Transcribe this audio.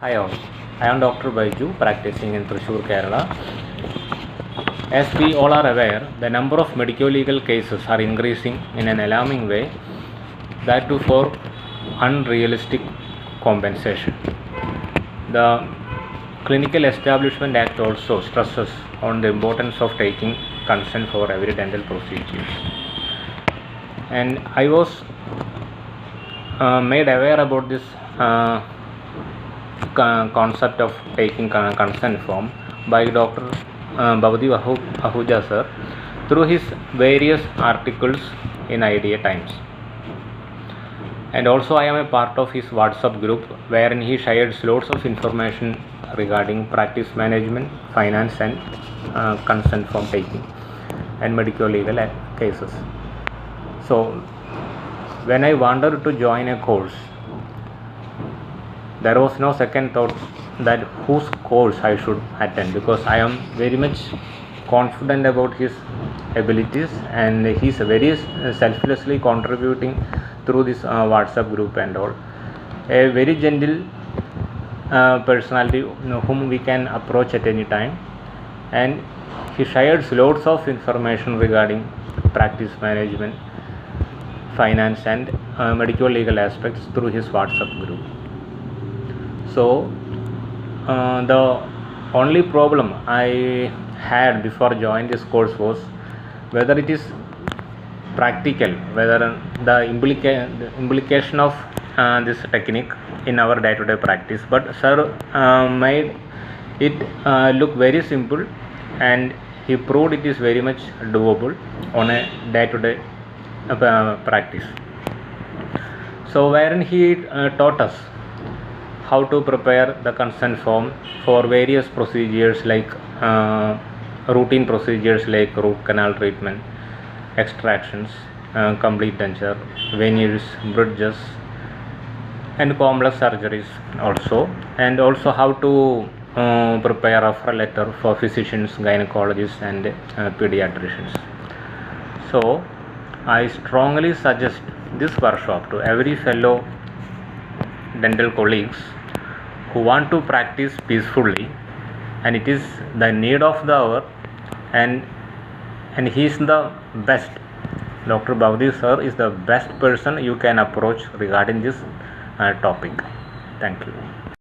Hi all, I am Dr. Byju, practicing in Thrissur, Kerala. As we all are aware, the number of medico-legal cases are increasing in an alarming way, that too for unrealistic compensation. The Clinical Establishment Act also stresses on the importance of taking consent for every dental procedure. And I was made aware about this concept of taking consent form by Dr. Byju Ahuja sir through his various articles in Idea Times. And also I am a part of his WhatsApp group wherein he shares lots of information regarding practice management, finance and consent form taking and medical legal cases. So when I wanted to join a course, there was no second thought that whose course I should attend, because I am very much confident about his abilities and he is very selflessly contributing through this WhatsApp group and all. A very gentle personality whom we can approach at any time, and he shares lots of information regarding practice management, finance and medical legal aspects through his WhatsApp group. So the only problem I had before joining this course was whether it is practical, whether the implication of this technique in our day-to-day practice. But sir made it look very simple, and he proved it is very much doable on a day-to-day practice. So wherein he taught us how to prepare the consent form for various procedures like routine procedures like root canal treatment, extractions, complete denture, veneers, bridges and complex surgeries also, and also how to prepare a referral letter for physicians, gynecologists and pediatricians. So I strongly suggest this workshop to every fellow dental colleagues who want to practice peacefully, and it is the need of the hour, and he is the best. Dr. Byju sir is the best person you can approach regarding this topic. Thank you.